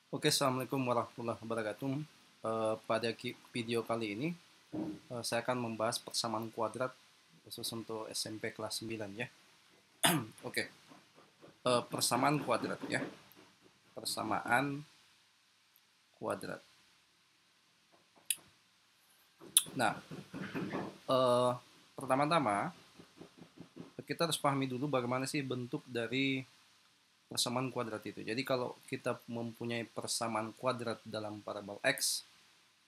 Oke, Assalamualaikum warahmatullahi wabarakatuh. Pada video kali ini, saya akan membahas persamaan kuadrat khusus untuk SMP kelas 9 ya. Oke, persamaan kuadrat ya. Persamaan kuadrat. Nah, eh, pertama-tama kita harus pahami dulu bagaimana sih bentuk dari persamaan kuadrat itu. Jadi kalau kita mempunyai persamaan kuadrat dalam parabol X,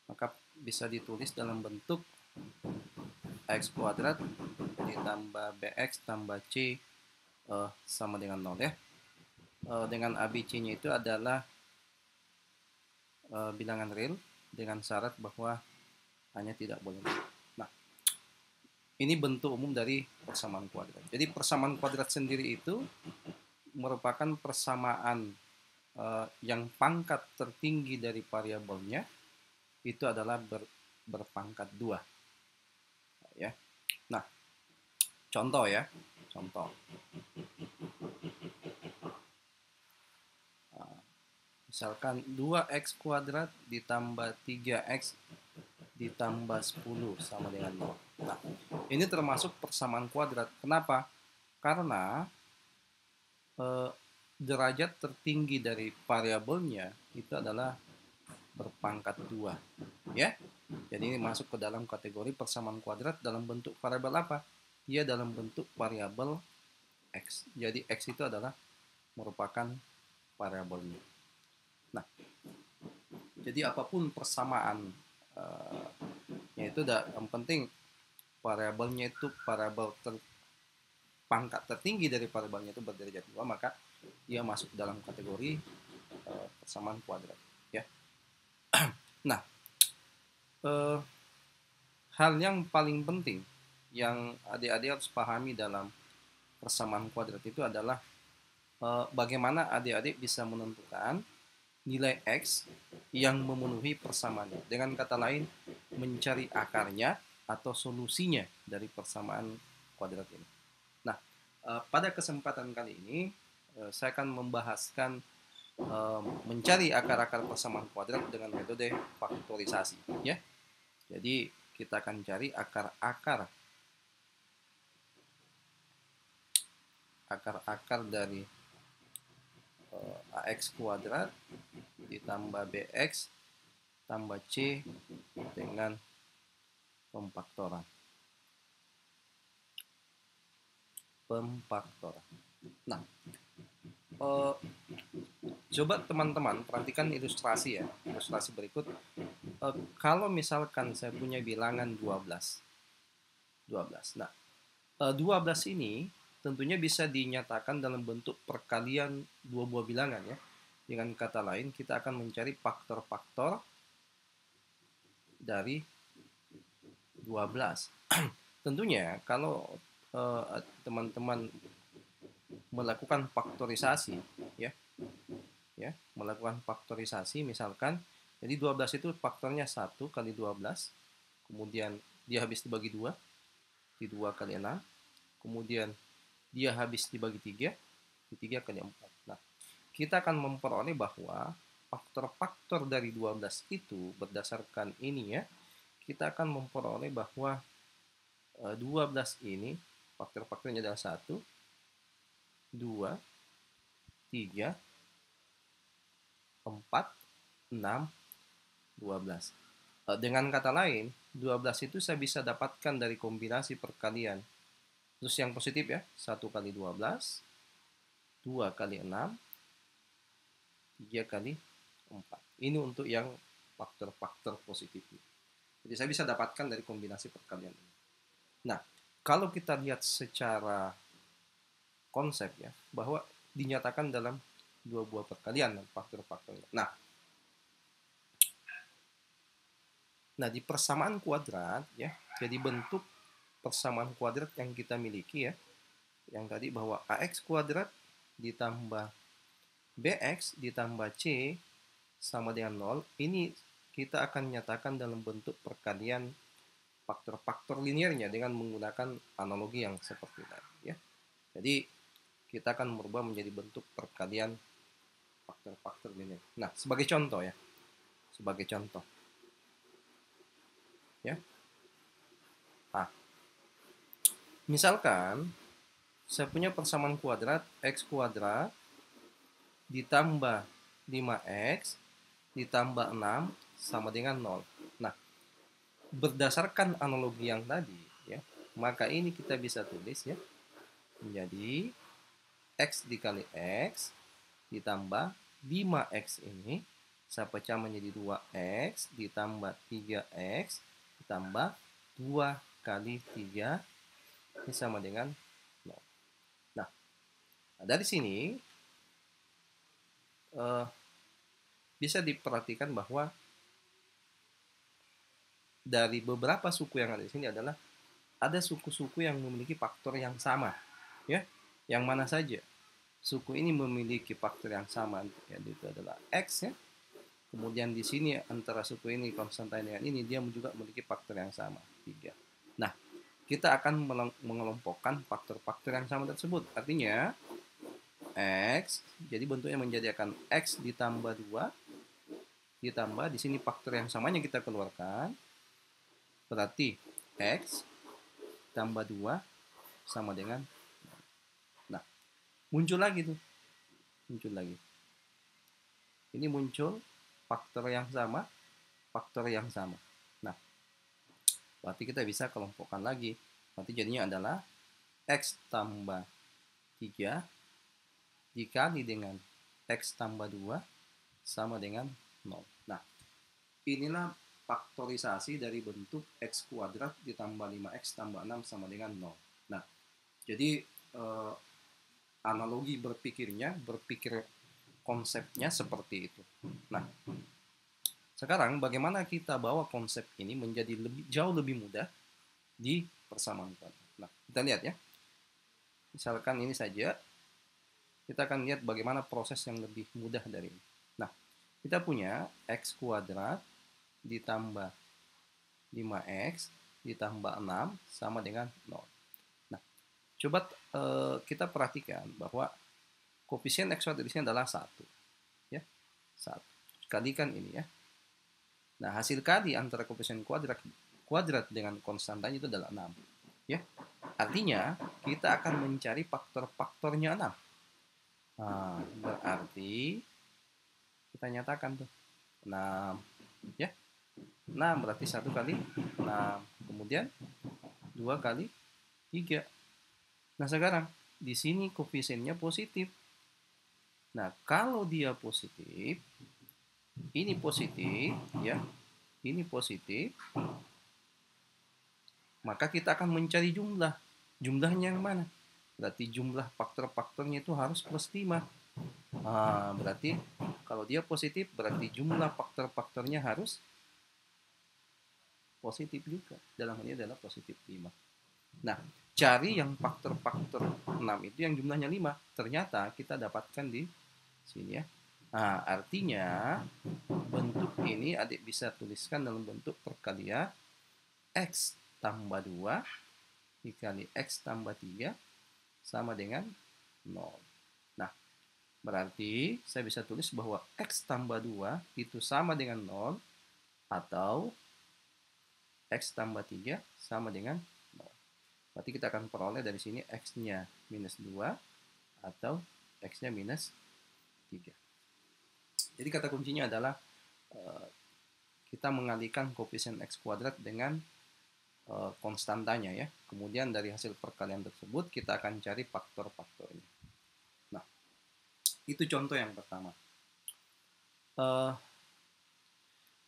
maka bisa ditulis dalam bentuk X kuadrat ditambah BX tambah C sama dengan 0 ya. Dengan ABC-nya itu adalah bilangan real dengan syarat bahwa hanya tidak boleh. Nah, ini bentuk umum dari persamaan kuadrat. Jadi persamaan kuadrat sendiri itu merupakan persamaan yang pangkat tertinggi dari variabelnya itu adalah berpangkat 2 ya. Nah, contoh ya. Contoh. Misalkan 2x kuadrat ditambah 3x ditambah 10 sama dengan 0. Nah, ini termasuk persamaan kuadrat. Kenapa? Karena derajat tertinggi dari variabelnya itu adalah berpangkat 2. Ya. Jadi ini masuk ke dalam kategori persamaan kuadrat dalam bentuk variabel apa? Dia dalam bentuk variabel X. Jadi X itu adalah merupakan variabelnya. Nah, jadi apapun persamaan yaitu yang penting variabelnya itu variabel pangkat tertinggi dari variabelnya itu berderajat 2, maka dia masuk dalam kategori persamaan kuadrat ya. Nah, hal yang paling penting yang adik-adik harus pahami dalam persamaan kuadrat itu adalah bagaimana adik-adik bisa menentukan nilai X yang memenuhi persamaannya. Dengan kata lain, mencari akarnya atau solusinya dari persamaan kuadrat ini. Nah, pada kesempatan kali ini, saya akan membahaskan mencari akar-akar persamaan kuadrat dengan metode faktorisasi. Ya, jadi kita akan cari akar-akar dari AX kuadrat ditambah BX tambah C dengan pemfaktoran. Nah, coba teman-teman perhatikan ilustrasi ya. Ilustrasi berikut. Kalau misalkan saya punya bilangan 12. Nah, 12 ini tentunya bisa dinyatakan dalam bentuk perkalian dua buah bilangan ya. Dengan kata lain, kita akan mencari faktor-faktor dari 12. Tentunya kalau teman-teman melakukan faktorisasi ya, melakukan faktorisasi misalkan, jadi 12 itu faktornya 1 kali 12, kemudian dia habis dibagi 2, di 2 kali 6, kemudian dia habis dibagi 3, di 3 kali 4. Nah, kita akan memperoleh bahwa faktor-faktor dari 12 itu berdasarkan ini ya, kita akan memperoleh bahwa 12 ini faktor-faktornya adalah 1, 2, 3, 4, 6, 12. Dengan kata lain, 12 itu saya bisa dapatkan dari kombinasi perkalian. Terus yang positif ya, 1 kali 12, 2 kali 6, 3 kali 4. Ini untuk yang faktor-faktor positif. Jadi saya bisa dapatkan dari kombinasi perkalian ini. Nah, kalau kita lihat secara konsep ya, bahwa dinyatakan dalam dua buah perkalian dan faktor-faktornya. Nah, di persamaan kuadrat ya, jadi bentuk persamaan kuadrat yang kita miliki ya, yang tadi bahwa AX kuadrat ditambah BX ditambah C sama dengan 0, ini kita akan nyatakan dalam bentuk perkalian faktor-faktor linearnya dengan menggunakan analogi yang seperti tadi ya. Jadi kita akan merubah menjadi bentuk perkalian faktor-faktor ini. Nah, sebagai contoh ya. Sebagai contoh. Ya. Nah, misalkan saya punya persamaan kuadrat x kuadrat ditambah 5x ditambah 6 sama dengan 0. Nah, berdasarkan analogi yang tadi, ya, maka ini kita bisa tulis ya menjadi x dikali x ditambah 5x ini saya pecah menjadi 2x ditambah 3x ditambah 2 kali 3 ini sama dengan 0. Nah, dari sini bisa diperhatikan bahwa dari beberapa suku yang ada di sini adalah ada suku-suku yang memiliki faktor yang sama, ya. Yang mana saja suku ini memiliki faktor yang sama, yaitu adalah x, ya. Kemudian di sini antara suku ini konstantan dengan ini dia juga memiliki faktor yang sama, 3. Nah, kita akan mengelompokkan faktor-faktor yang sama tersebut. Artinya x, jadi bentuknya menjadi akan x ditambah 2 ditambah di sini faktor yang samanya kita keluarkan, berarti x tambah 2 sama dengan, nah, muncul lagi tuh, muncul lagi. Ini muncul faktor yang sama, faktor yang sama. Nah, berarti kita bisa kelompokkan lagi. Berarti jadinya adalah x tambah 3 dikali dengan x tambah 2 sama dengan 0. Nah, inilah faktorisasi dari bentuk x kuadrat ditambah 5x tambah 6 sama dengan 0. Nah, jadi analogi berpikir konsepnya seperti itu. Nah, sekarang bagaimana kita bawa konsep ini menjadi jauh lebih mudah di persamaan kuadrat. Nah, kita lihat ya. Misalkan ini saja, kita akan lihat bagaimana proses yang lebih mudah dari ini. Nah, kita punya x kuadrat ditambah 5x ditambah 6 sama dengan 0. Nah, coba kita perhatikan bahwa koefisien x kuadrat di sini adalah 1. Ya, 1. Kalikan ini ya. Nah, hasil kali antara koefisien kuadrat dengan konstantanya itu adalah 6. Ya. Artinya, kita akan mencari faktor-faktornya 6. Nah, berarti kita nyatakan tuh 6 ya. 6 berarti 1 kali 6. Kemudian 2 kali 3. Nah, sekarang di sini koefisiennya positif. Nah, kalau dia positif, ini positif ya. Ini positif. Maka kita akan mencari jumlah. Jumlahnya yang mana? Berarti jumlah faktor-faktornya itu harus plus 5. Nah, berarti kalau dia positif, berarti jumlah faktor-faktornya harus positif juga. Dalam hal ini adalah positif 5. Nah, cari yang faktor-faktor 6 itu yang jumlahnya 5. Ternyata kita dapatkan di sini ya. Nah, artinya bentuk ini adik bisa tuliskan dalam bentuk perkalian x tambah 2 dikali x tambah 3 sama dengan 0. Nah, berarti saya bisa tulis bahwa x tambah 2 itu sama dengan 0 atau x tambah 3 sama dengan 0. Berarti kita akan peroleh dari sini x-nya minus 2 atau x-nya minus 3. Jadi kata kuncinya adalah kita mengalihkan koefisien x kuadrat dengan konstantanya ya. Kemudian dari hasil perkalian tersebut kita akan cari faktor-faktornya. Nah, itu contoh yang pertama.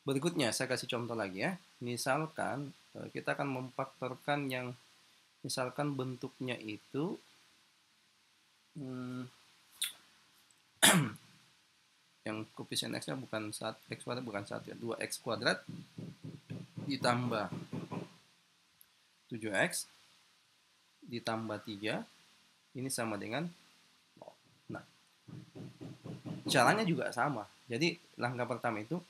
Berikutnya saya kasih contoh lagi ya. Misalkan kita akan memfaktorkan yang misalkan bentuknya itu yang koefisien x-nya bukan 1, x kuadrat bukan 1 ya, 2x kuadrat ditambah 7x ditambah 3 ini sama dengan 0. Nah, caranya juga sama. Jadi langkah pertama itu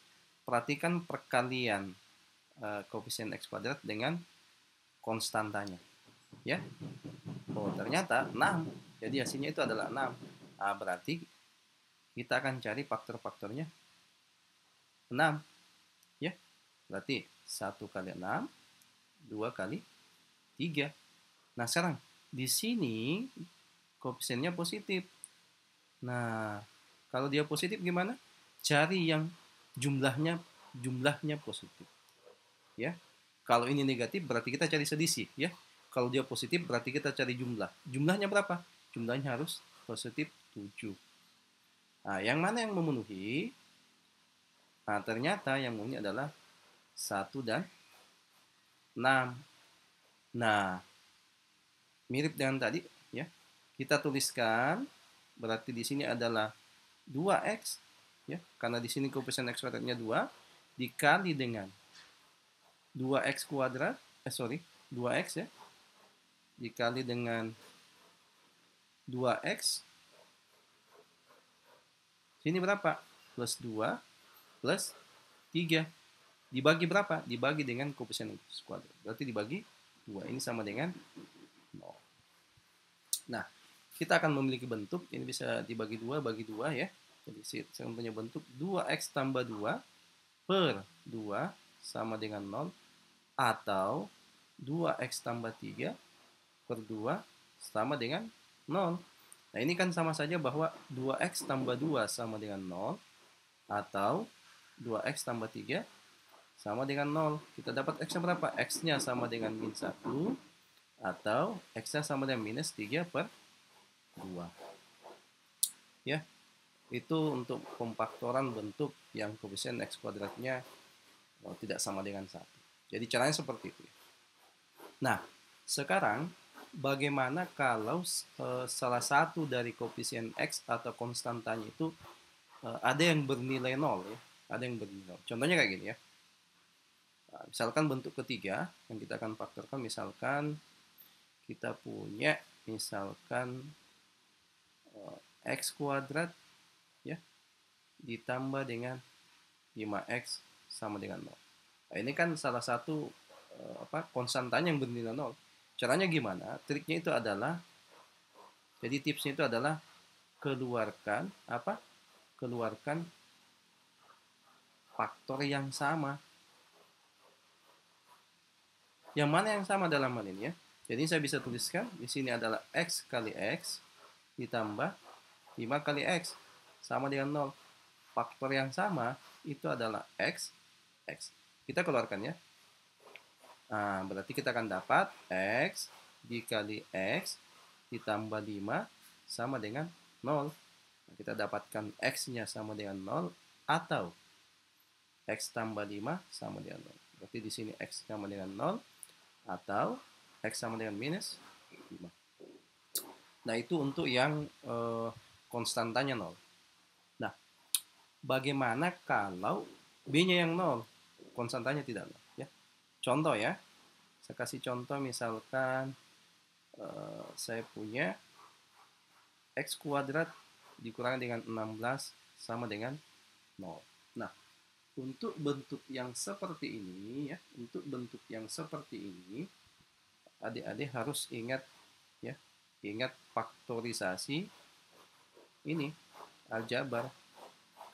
perhatikan perkalian koefisien x kuadrat dengan konstantanya. Ya. Oh, ternyata 6. Jadi hasilnya itu adalah 6. Nah, berarti kita akan cari faktor-faktornya 6. Ya, berarti 1 kali 6, 2 kali 3. Nah, sekarang di sini koefisiennya positif. Nah, kalau dia positif gimana? Cari yang jumlahnya positif. Ya. Kalau ini negatif berarti kita cari selisih, ya. Kalau dia positif berarti kita cari jumlah. Jumlahnya berapa? Jumlahnya harus positif 7. Nah, yang mana yang memenuhi? Nah, ternyata yang memenuhi adalah 1 dan 6. Nah, mirip dengan tadi, ya. Kita tuliskan berarti di sini adalah 2x, ya. Karena di sini koefisien x kuadratnya 2 dikali dengan 2x kuadrat, 2x, ya, dikali dengan 2x, sini berapa? Plus 2 plus 3. Dibagi berapa? Dibagi dengan koefisien x kuadrat. Berarti dibagi 2. Ini sama dengan 0. Nah, kita akan memiliki bentuk, ini bisa dibagi 2, bagi 2, ya. Jadi saya punya bentuk 2x tambah 2 per 2 sama dengan 0, atau 2x tambah 3 per 2 sama dengan 0. Nah, ini kan sama saja bahwa 2x tambah 2 sama dengan 0, atau 2x tambah 3 sama dengan 0. Kita dapat x-nya berapa? X-nya sama dengan min 1, atau x-nya sama dengan minus 3 per 2. Ya, itu untuk pemfaktoran bentuk yang koefisien x kuadratnya tidak sama dengan 1. Jadi caranya seperti itu. Nah, sekarang bagaimana kalau salah satu dari koefisien x atau konstantanya itu ada yang bernilai 0, ya? Ada yang bernilai 0. Contohnya kayak gini, ya. Nah, misalkan bentuk ketiga yang kita akan faktorkan, misalkan kita punya misalkan x kuadrat, ya, ditambah dengan 5x sama dengan 0. Nah, ini kan salah satu konstantanya yang bernilai 0. Caranya gimana? Triknya itu adalah, jadi tipsnya itu adalah keluarkan keluarkan faktor yang sama. Yang mana yang sama dalam hal ini, ya? Jadi saya bisa tuliskan di sini adalah x kali x ditambah 5 kali x sama dengan 0. Faktor yang sama itu adalah x. Kita keluarkan, ya. Nah, berarti kita akan dapat x dikali x ditambah 5 sama dengan 0. Nah, kita dapatkan x-nya sama dengan 0, atau x tambah 5 sama dengan 0. Berarti di sini x sama dengan 0, atau x sama dengan minus 5. Nah, itu untuk yang konstantanya 0. Nah, bagaimana kalau b-nya yang 0, konstantanya tidak 0, ya? Contoh, ya. Saya kasih contoh, misalkan saya punya x kuadrat dikurangi dengan 16 sama dengan 0. Nah, untuk bentuk yang seperti ini, ya, untuk bentuk yang seperti ini, adik-adik harus ingat, ya, ingat faktorisasi ini, aljabar.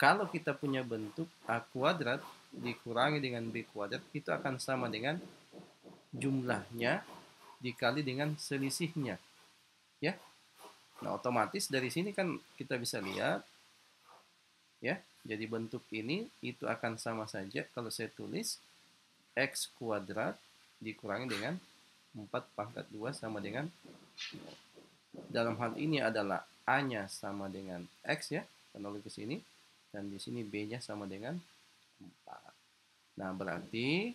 Kalau kita punya bentuk a kuadrat dikurangi dengan b kuadrat, itu akan sama dengan jumlahnya dikali dengan selisihnya, ya. Nah, otomatis dari sini kan kita bisa lihat, ya. Jadi bentuk ini itu akan sama saja kalau saya tulis x kuadrat dikurangi dengan 4 pangkat 2 sama dengan 0. Dalam hal ini adalah a-nya sama dengan x, ya, karena ke sini, dan di sini b-nya sama dengan 4. Nah, berarti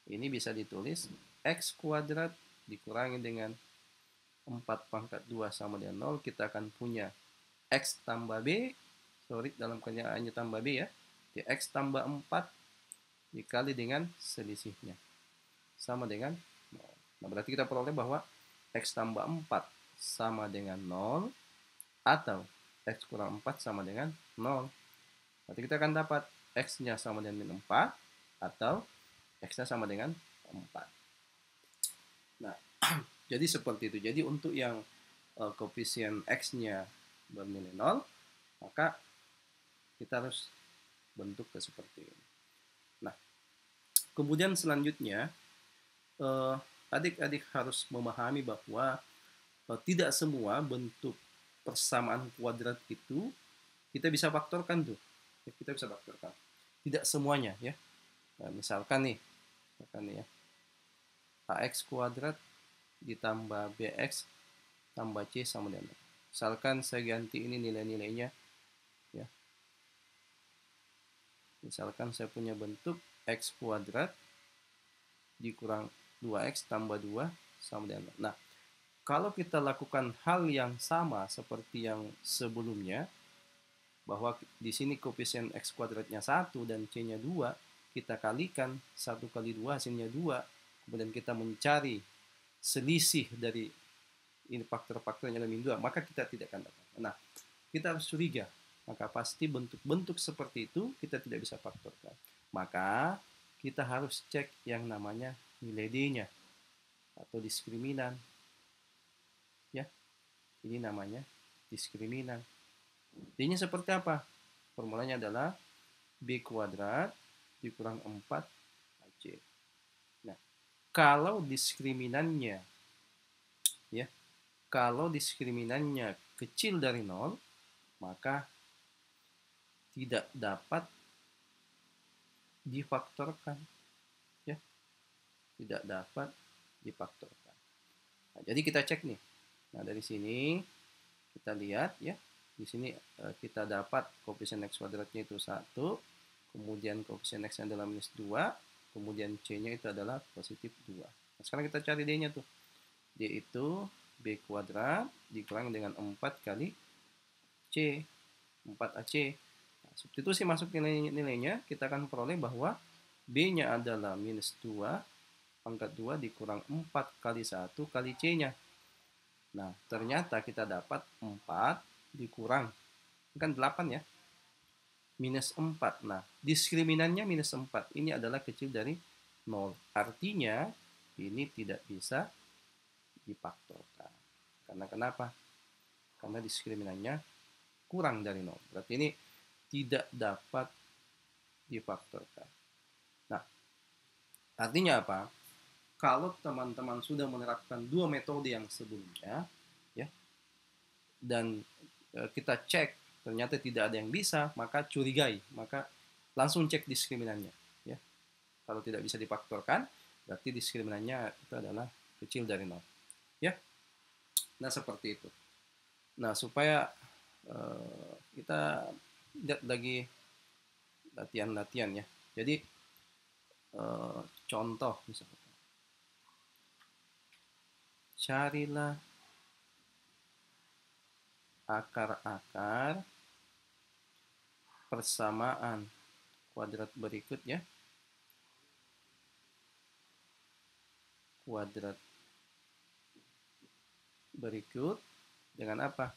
ini bisa ditulis x kuadrat dikurangi dengan 4 pangkat 2 sama dengan 0. Kita akan punya x tambah b, dalam kenyataannya tambah b, ya. Di x tambah 4 dikali dengan selisihnya sama dengan 0. Nah, berarti kita peroleh bahwa x tambah 4 sama dengan 0, atau x kurang 4 sama dengan 0. Berarti kita akan dapat x-nya sama dengan min 4, atau x-nya sama dengan 4. Nah, jadi seperti itu. Jadi untuk yang koefisien x-nya bernilai 0, Maka kita harus bentuk seperti ini. Nah, kemudian selanjutnya adik-adik harus memahami bahwa tidak semua bentuk persamaan kuadrat itu kita bisa faktorkan tuh. Kita bisa faktorkan. Tidak semuanya ya. Nah, misalkan nih ya, ax kuadrat ditambah bx tambah c sama dengan. Misalkan saya ganti ini nilai-nilainya ya. Misalkan saya punya bentuk x kuadrat dikurang 2x tambah 2 sama dengan. Nah, kalau kita lakukan hal yang sama seperti yang sebelumnya, bahwa di sini koefisien x kuadratnya 1 dan c-nya 2, kita kalikan 1 kali 2 hasilnya 2, kemudian kita mencari selisih dari ini faktor-faktornya min 2, maka kita tidak akan dapat. Nah, kita harus curiga, maka pasti bentuk-bentuk seperti itu kita tidak bisa faktorkan. Maka kita harus cek yang namanya nilai D-nya atau diskriminan. Ya, ini namanya diskriminan. D-nya seperti apa? Formulanya adalah B kuadrat dikurang 4AC. Nah, kalau diskriminannya ya, kalau diskriminannya kecil dari 0, maka tidak dapat difaktorkan. Ya, tidak dapat difaktorkan. Nah, jadi kita cek nih. Nah, dari sini kita lihat ya, di sini kita dapat koefisien x kuadratnya itu 1, kemudian koefisien x-nya adalah minus 2, kemudian c-nya itu adalah positif 2. Nah, sekarang kita cari d-nya tuh. D itu b kuadrat dikurang dengan 4 kali c, 4ac. Nah, substitusi masuk nilainya, kita akan peroleh bahwa b-nya adalah minus 2 pangkat 2 dikurang 4 kali 1 kali c-nya. Nah, ternyata kita dapat 4 dikurang, kan 8 ya, minus 4. Nah, diskriminannya minus 4. Ini adalah kecil dari 0. Artinya, ini tidak bisa difaktorkan. Karena kenapa? Karena diskriminannya kurang dari 0. Berarti ini tidak dapat difaktorkan. Nah, artinya apa? Kalau teman-teman sudah menerapkan dua metode yang sebelumnya, ya, dan kita cek ternyata tidak ada yang bisa, maka curigai, maka langsung cek diskriminannya. Ya, kalau tidak bisa difaktorkan, berarti diskriminannya itu adalah kecil dari 0. Ya, nah seperti itu. Nah, supaya kita lihat lagi latihan-latihan ya. Jadi contoh misalnya. Carilah akar-akar persamaan kuadrat berikut ya. Kuadrat berikut dengan apa?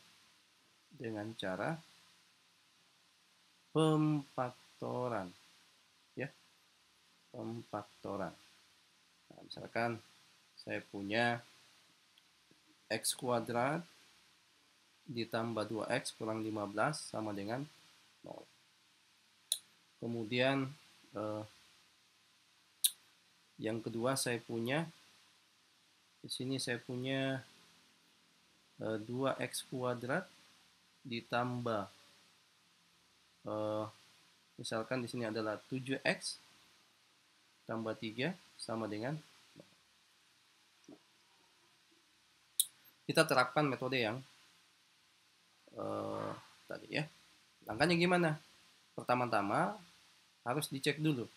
Dengan cara pemfaktoran. Ya, pemfaktoran. Nah, misalkan saya punya x kuadrat ditambah 2x kurang 15 sama dengan 0. Kemudian yang kedua saya punya, di sini saya punya 2x kuadrat ditambah misalkan di sini adalah 7x tambah 3 sama dengan 0. Kita terapkan metode yang tadi ya. Langkahnya gimana? Pertama-tama harus dicek dulu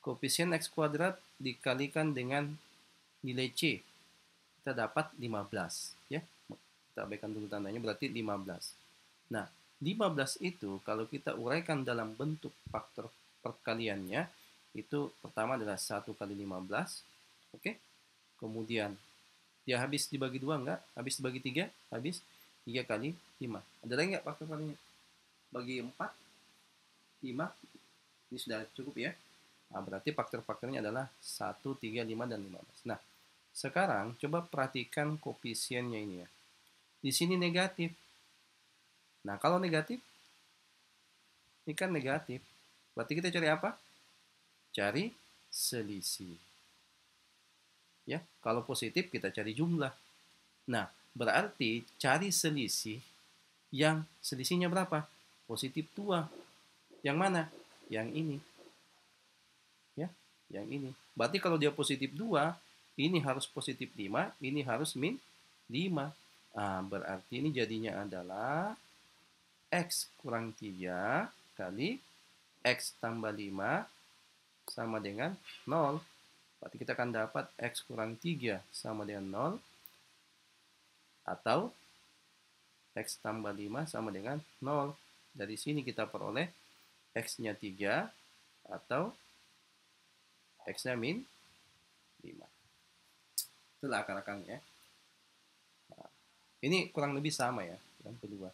koefisien x kuadrat dikalikan dengan nilai c, kita dapat 15 ya. Kita abaikan dulu tandanya, berarti 15. Nah, 15 itu kalau kita uraikan dalam bentuk faktor perkaliannya, itu pertama adalah 1 kali 15. Oke. Kemudian dia habis dibagi 2 enggak? Habis dibagi 3? Habis 3 kali 5. Ada lagi enggak faktor kalinya? Bagi 4, 5. Ini sudah cukup ya. Nah, berarti faktor-faktornya adalah 1, 3, 5, dan 15. Nah, sekarang coba perhatikan koefisiennya ini ya. Di sini negatif. Nah, kalau negatif Ini kan negatif. Berarti kita cari apa? Cari selisih. Ya, kalau positif kita cari jumlah. Nah, berarti cari selisih yang selisihnya berapa? Positif 2. Yang mana? Yang ini. Ya, yang ini. Berarti kalau dia positif 2, ini harus positif 5, ini harus min 5. Nah, berarti ini jadinya adalah X kurang 3 kali X tambah 5 sama dengan 0. Berarti kita akan dapat X kurang 3 sama dengan 0. Atau X tambah 5 sama dengan 0. Dari sini kita peroleh X-nya 3 atau X-nya min 5. Itulah akar-akarnya. Nah, ini kurang lebih sama ya, yang kedua.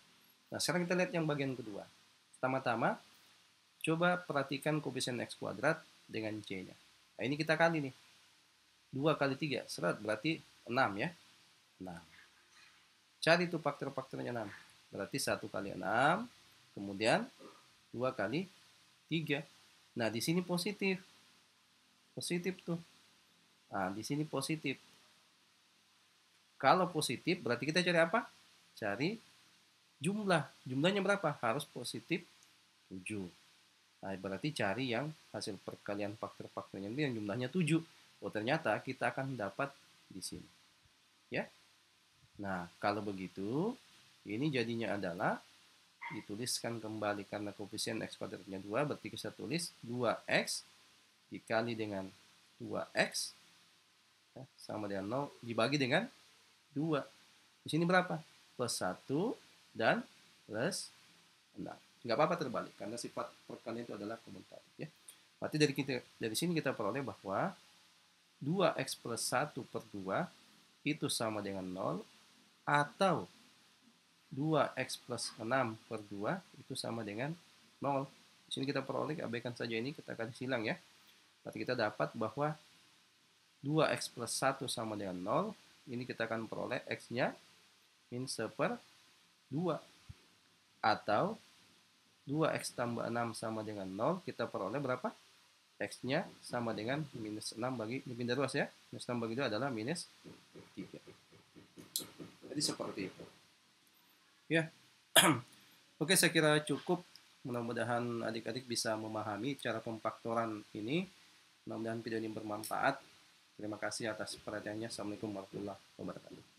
Nah, sekarang kita lihat yang bagian kedua. Pertama-tama, coba perhatikan koefisien X kuadrat dengan C-nya. Nah, ini kita kali nih. 2 kali 3, seret, berarti 6 ya. 6. Cari tuh faktor-faktornya 6. Berarti 1 kali 6, kemudian 2 kali 3. Nah, di sini positif. Positif tuh. Nah, di sini positif. Kalau positif, berarti kita cari apa? Cari jumlah. Jumlahnya berapa? Harus positif 7. Nah, berarti cari yang hasil perkalian faktor-faktornya ini yang jumlahnya 7. Oh, ternyata kita akan dapat di sini. Ya. Nah, kalau begitu, ini jadinya adalah dituliskan kembali karena koefisien X kuadratnya 2, berarti kita tulis 2X dikali dengan 2X ya, sama dengan 0 dibagi dengan 2. Di sini berapa? Plus 1 dan plus 6. Nggak apa-apa terbalik, karena sifat perkalian itu adalah komutatif. Ya. Berarti dari sini kita peroleh bahwa 2X plus 1 per 2 itu sama dengan 0, atau 2X plus 6 per 2 itu sama dengan 0. Di sini kita peroleh, abaikan saja ini, kita akan silang ya. Berarti kita dapat bahwa 2X plus 1 sama dengan 0. Ini kita akan peroleh X-nya min 1/2. Atau 2X tambah 6 sama dengan 0. Kita peroleh berapa? X-nya sama dengan minus 6 bagi, ini pindah ruas ya. Minus 6 bagi 2 adalah minus 3. Jadi seperti itu. Ya. Oke, saya kira cukup. Mudah-mudahan adik-adik bisa memahami cara pemfaktoran ini. Mudah-mudahan video ini bermanfaat. Terima kasih atas perhatiannya. Assalamualaikum warahmatullahi wabarakatuh.